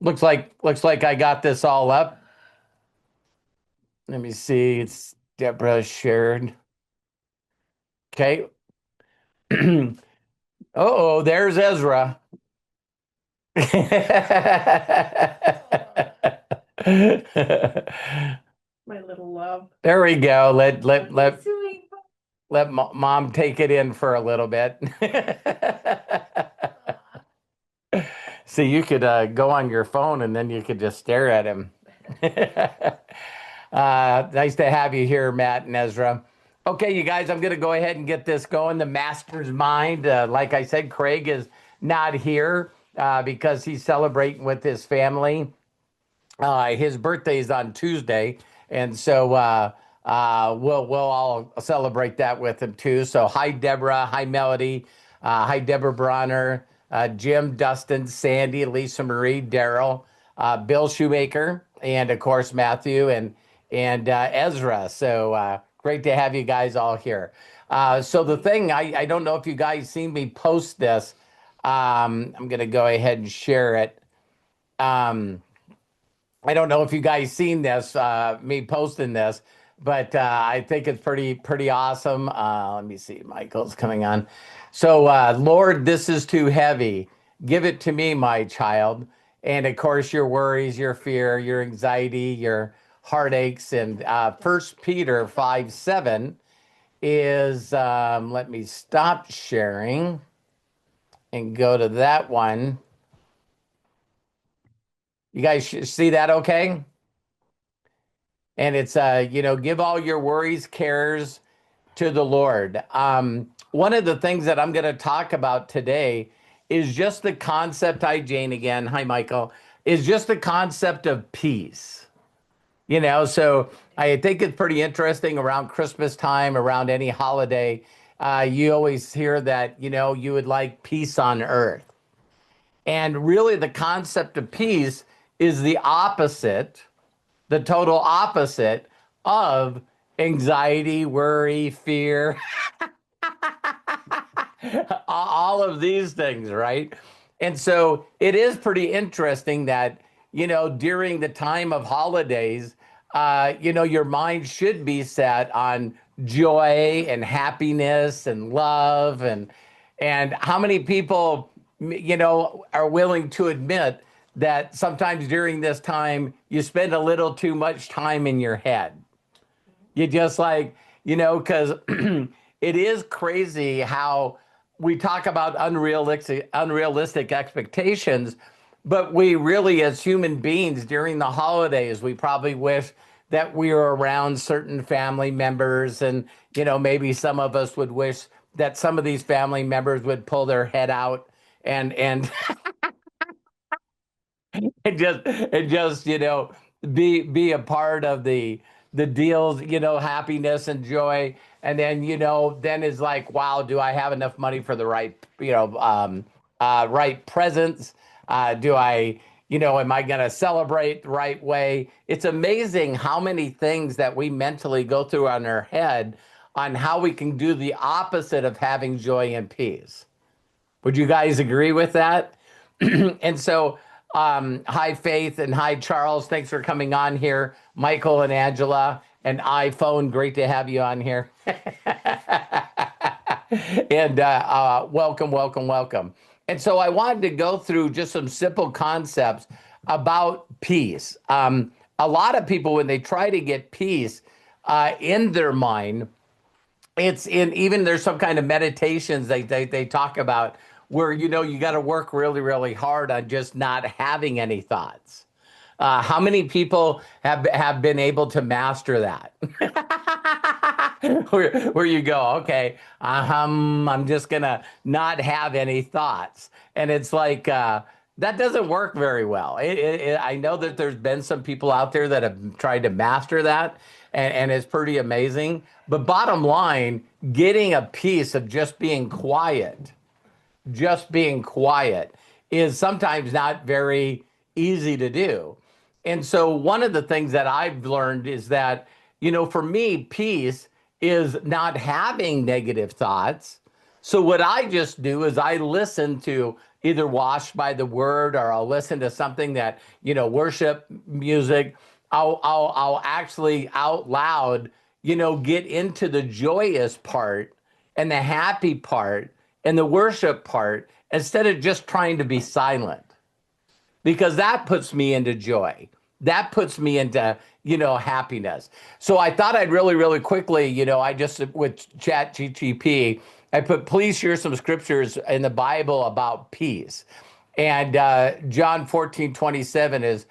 Looks like I got this all up. Let me see. It's Deborah shared. Okay. Oh, there's Ezra. My little love. There we go. Let Oh, let let he's doing. let mom take it in for a little bit. See, you could go on your phone and then you could just stare at him. Nice to have you here, Matt and Ezra. Okay, you guys, I'm going to go ahead and get this going. The master's mind. Like I said, Craig is not here because he's celebrating with his family. His birthday is on Tuesday, and so we'll all celebrate that with him too. So hi Deborah, hi Melody, hi Deborah Bronner, Jim, Dustin, Sandy, Lisa Marie, Daryl, Bill Shoemaker, and of course Matthew and Ezra. So great to have you guys all here. So the thing I don't know if you guys seen me post this. I'm gonna go ahead and share it. Um, I don't know if you guys seen this, me posting this, but I think it's pretty awesome. Let me see, Michael's coming on. So, Lord, this is too heavy. Give it to me, my child. And of course, your worries, your fear, your anxiety, your heartaches. And 1 Peter 5:7 is, let me stop sharing and go to that one. You guys see that okay? And it's give all your worries, cares to the Lord. One of the things that I'm going to talk about today is just the concept. Hi, Jane again. Hi, Michael. Is just the concept of peace. So I think it's pretty interesting around Christmas time, around any holiday. You always hear that you would like peace on earth, and really the concept of peace is the opposite, the total opposite of anxiety, worry, fear, all of these things, right? And so it is pretty interesting that, during the time of holidays, your mind should be set on joy and happiness and love and how many people, are willing to admit that sometimes during this time you spend a little too much time in your head. You just like, because it is crazy how we talk about unrealistic expectations, but we really, as human beings, during the holidays, we probably wish that we were around certain family members, and maybe some of us would wish that some of these family members would pull their head out and and just be a part of the deals, happiness and joy. And then then is like, wow, do I have enough money for the right right presents? Do I, am I going to celebrate the right way? It's amazing how many things that we mentally go through on our head on how we can do the opposite of having joy and peace. Would you guys agree with that? And so, hi, Faith, and hi, Charles. Thanks for coming on here. Michael and Angela and iPhone, great to have you on here. And welcome, welcome, welcome. And so, I wanted to go through just some simple concepts about peace. A lot of people, when they try to get peace in their mind, it's in, even there's some kind of meditations they talk about where you got to work really really hard on just not having any thoughts. How many people have been able to master that? Where you go, okay, I'm just gonna not have any thoughts, and it's like that doesn't work very well. I know that there's been some people out there that have tried to master that, and it's pretty amazing. But bottom line, getting a piece of just being quiet is sometimes not very easy to do. And so one of the things that I've learned is that, for me, peace is not having negative thoughts, So what I just do is I listen to either Washed by the Word, or I'll listen to something that, worship music. I'll actually out loud, get into the joyous part and the happy part and the worship part instead of just trying to be silent, because that puts me into joy. That puts me into, happiness. So I thought I'd really, really quickly, I just, with Chat GTP, I put, please share some scriptures in the Bible about peace. And John 14:27 is,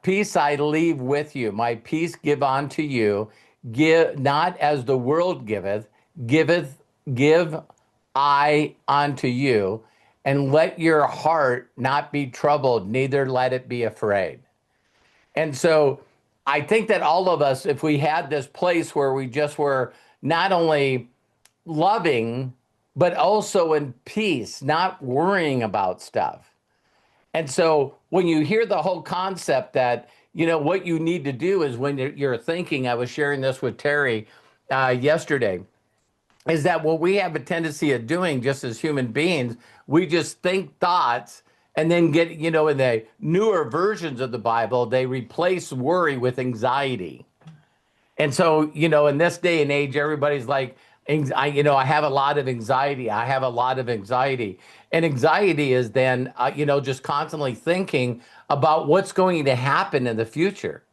peace I leave with you, my peace give unto you, give not as the world give I unto you, and let your heart not be troubled, neither let it be afraid. And so I think that all of us, if we had this place where we just were not only loving, but also in peace, not worrying about stuff. And so when you hear the whole concept that, what you need to do is when you're thinking, I was sharing this with Terry yesterday, is that what we have a tendency of doing just as human beings, we just think thoughts and then get, in the newer versions of the Bible, they replace worry with anxiety. And so, in this day and age, everybody's like, I have a lot of anxiety. I have a lot of anxiety. And anxiety is then, just constantly thinking about what's going to happen in the future.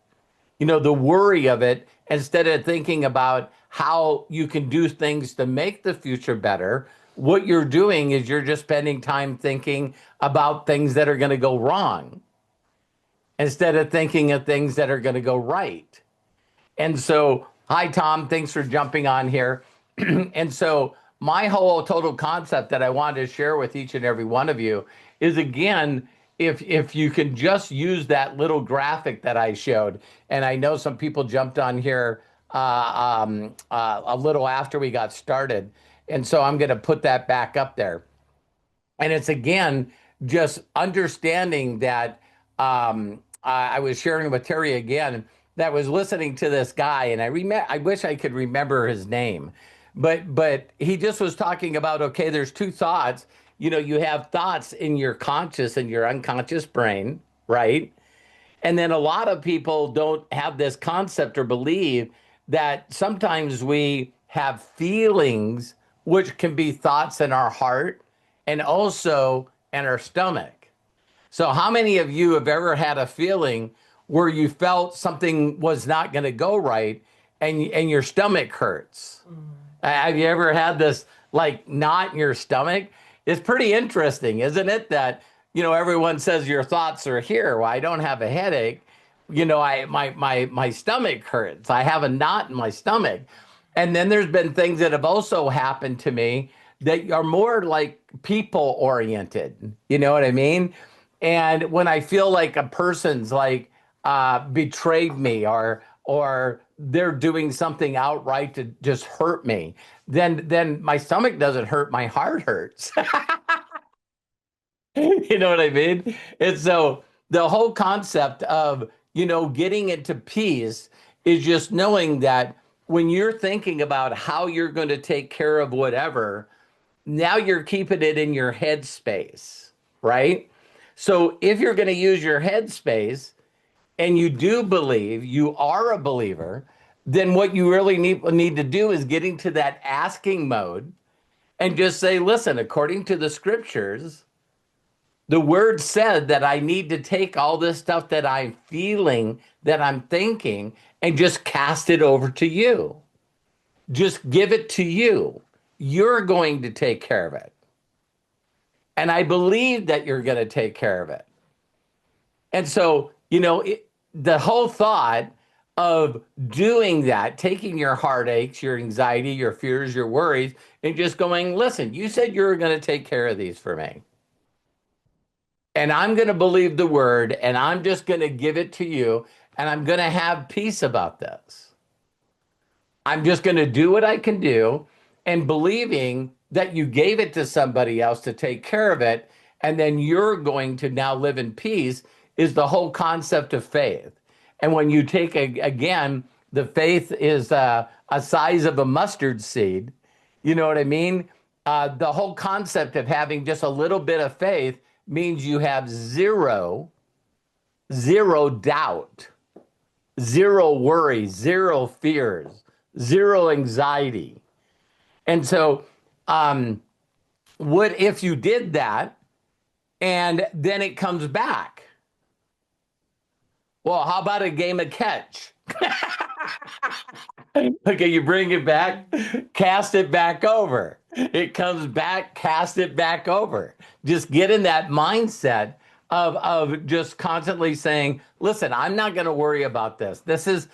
The worry of it, instead of thinking about how you can do things to make the future better, what you're doing is you're just spending time thinking about things that are going to go wrong instead of thinking of things that are going to go right. And so, hi, Tom. Thanks for jumping on here. And so, my whole total concept that I wanted to share with each and every one of you is, again, if you can just use that little graphic that I showed, and I know some people jumped on here a little after we got started, and so I'm going to put that back up there. And it's, again, just understanding that I was sharing with Terry again, that was listening to this guy, and I wish I could remember his name, but he just was talking about, okay, there's two thoughts. You have thoughts in your conscious and your unconscious brain, right? And then a lot of people don't have this concept or believe that sometimes we have feelings, which can be thoughts in our heart and also in our stomach. So how many of you have ever had a feeling where you felt something was not going to go right, and your stomach hurts? Have you ever had this like knot in your stomach? It's pretty interesting, isn't it? That, everyone says your thoughts are here. Well, I don't have a headache. My stomach hurts. I have a knot in my stomach. And then there's been things that have also happened to me that are more like people oriented. You know what I mean? And when I feel like a person's like betrayed me, or they're doing something outright to just hurt me, then my stomach doesn't hurt, my heart hurts. You know what I mean? And so the whole concept of, getting into peace is just knowing that when you're thinking about how you're going to take care of whatever, now you're keeping it in your head space, right? So if you're going to use your head space and you do believe, you are a believer, then what you really need to do is get into that asking mode and just say, listen, according to the scriptures, the word said that I need to take all this stuff that I'm feeling, that I'm thinking, and just cast it over to you. Just give it to you. You're going to take care of it. And I believe that you're going to take care of it. And so, the whole thought of doing that, taking your heartaches, your anxiety, your fears, your worries, and just going, listen, you said you were going to take care of these for me. And I'm going to believe the word, and I'm just going to give it to you, and I'm going to have peace about this. I'm just going to do what I can do, and believing that you gave it to somebody else to take care of it, and then you're going to now live in peace, is the whole concept of faith. And when you take, again, the faith is a size of a mustard seed, you know what I mean? The whole concept of having just a little bit of faith means you have zero doubt, zero worry, zero fears, zero anxiety. And so, um, what if you did that and then it comes back? Well, how about a game of catch? Okay, you bring it back, cast it back over. It comes back, cast it back over. Just get in that mindset of just constantly saying, listen, I'm not going to worry about this. This is,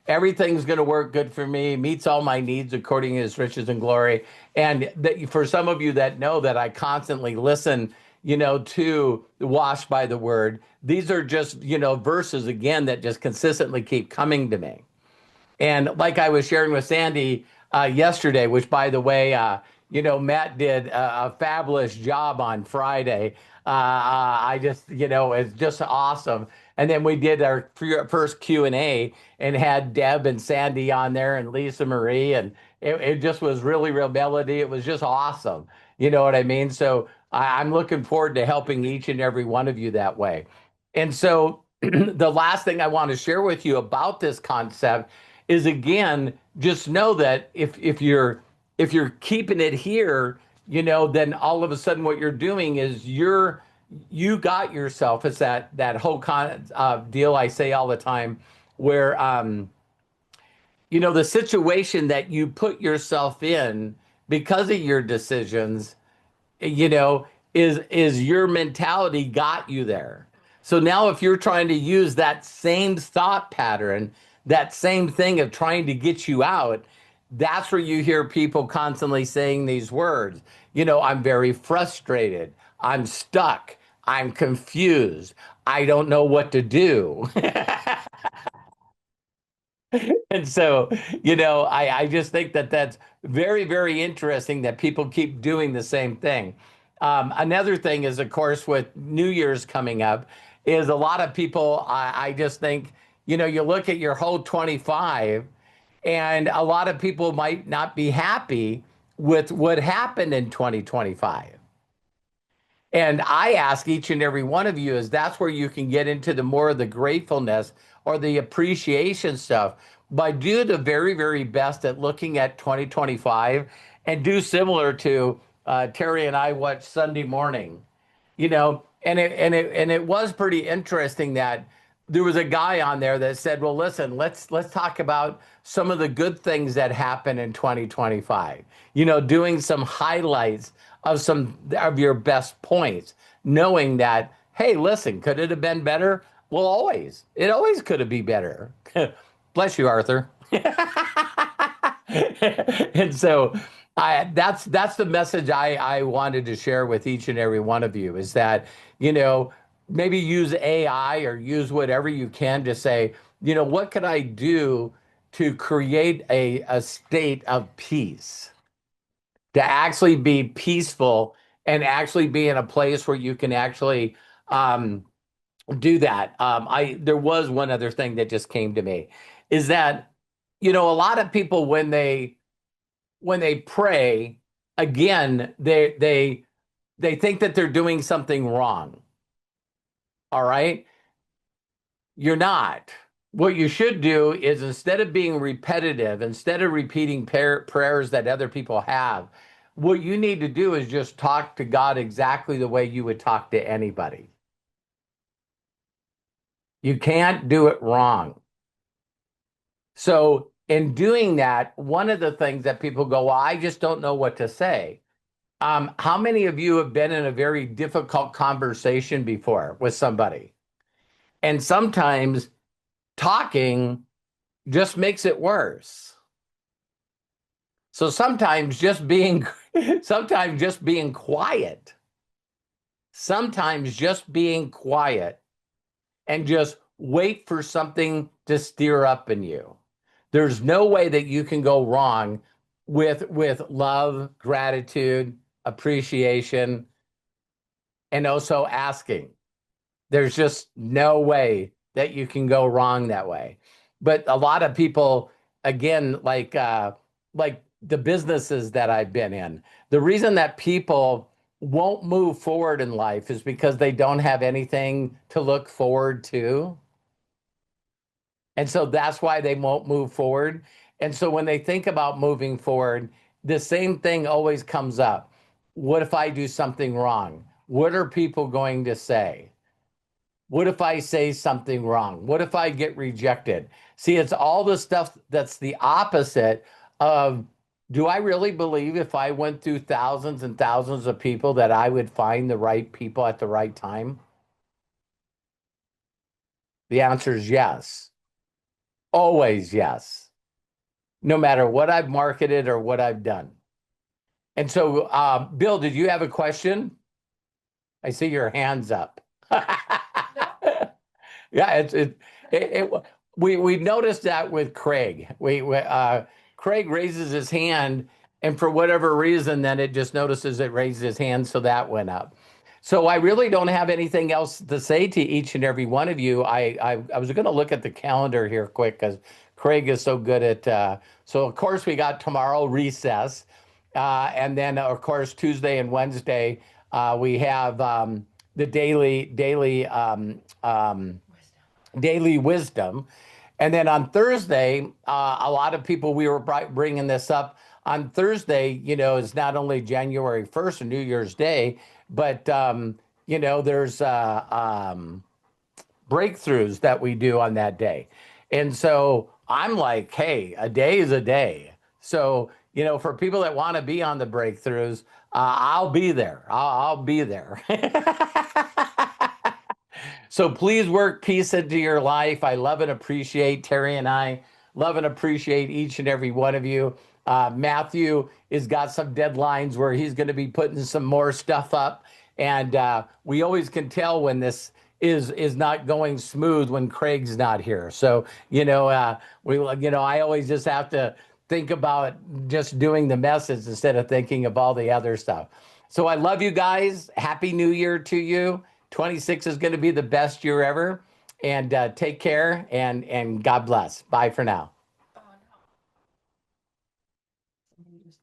everything's going to work good for me, meets all my needs according to his riches and glory. And that for some of you that know that I constantly listen, to washed by the word, these are just, verses again that just consistently keep coming to me. And like I was sharing with Sandy yesterday, which by the way, Matt did a fabulous job on Friday. I just, it's just awesome. And then we did our first Q&A and had Deb and Sandy on there and Lisa Marie. And it just was really real melody. It was just awesome. You know what I mean? So I'm looking forward to helping each and every one of you that way. And so the last thing I want to share with you about this concept is again, just know that if you're keeping it here, then all of a sudden what you're doing is you got yourself. It's that whole deal I say all the time, where the situation that you put yourself in because of your decisions, is your mentality got you there. So now if you're trying to use that same thought pattern, that same thing of trying to get you out, that's where you hear people constantly saying these words. I'm very frustrated. I'm stuck. I'm confused. I don't know what to do. And so, I just think that that's very, very interesting that people keep doing the same thing. Another thing is, of course, with New Year's coming up, is a lot of people, I just think, you look at your whole 25, and a lot of people might not be happy with what happened in 2025. And I ask each and every one of you, is that's where you can get into the more of the gratefulness or the appreciation stuff by do the very, very best at looking at 2025 and do similar to Terry and I watched Sunday morning, and it was pretty interesting that there was a guy on there that said, well, listen, let's talk about some of the good things that happened in 2025, doing some highlights of some of your best points, knowing that, hey, listen, could it have been better? Well, it always could have been better. Bless you, Arthur. And so that's the message I wanted to share with each and every one of you, is that, maybe use AI or use whatever you can to say, what could I do to create a state of peace, to actually be peaceful and actually be in a place where you can actually do that. There was one other thing that just came to me, is that, a lot of people when they pray, again, they think that they're doing something wrong. All right? You're not. What you should do is, instead of being repetitive, instead of repeating prayers that other people have, what you need to do is just talk to God exactly the way you would talk to anybody. You can't do it wrong. So in doing that, one of the things that people go, well, I just don't know what to say. How many of you have been in a very difficult conversation before with somebody? And sometimes talking just makes it worse. So sometimes just being quiet, and just wait for something to stir up in you. There's no way that you can go wrong with love, gratitude, appreciation, and also asking. There's just no way that you can go wrong that way. But a lot of people, again, like the businesses that I've been in. The reason that people won't move forward in life is because they don't have anything to look forward to. And so that's why they won't move forward. And so when they think about moving forward, the same thing always comes up. What if I do something wrong? What are people going to say? What if I say something wrong? What if I get rejected? See, it's all the stuff that's the opposite of, do I really believe if I went through thousands and thousands of people that I would find the right people at the right time? The answer is yes. Always yes. No matter what I've marketed or what I've done. And so, Bill, did you have a question? I see your hands up. Yeah, it we noticed that with Craig. Craig raises his hand, and for whatever reason, then it just notices it raised his hand, so that went up. So I really don't have anything else to say to each and every one of you. I was going to look at the calendar here quick because Craig is so good at. So of course we got tomorrow recess, and then of course Tuesday and Wednesday we have the daily wisdom. And then on Thursday, a lot of people, we were bringing this up. On Thursday, is not only January 1st and New Year's Day, but, there's breakthroughs that we do on that day. And so I'm like, hey, a day is a day. So, for people that want to be on the breakthroughs, I'll be there. I'll be there. So please work peace into your life. I love and appreciate Terry and I love and appreciate each and every one of you. Matthew has got some deadlines where he's going to be putting some more stuff up, and we always can tell when this is not going smooth when Craig's not here. So I always just have to think about just doing the message instead of thinking of all the other stuff. So I love you guys. Happy New Year to you. 26 is going to be the best year ever. And take care and God bless. Bye for now.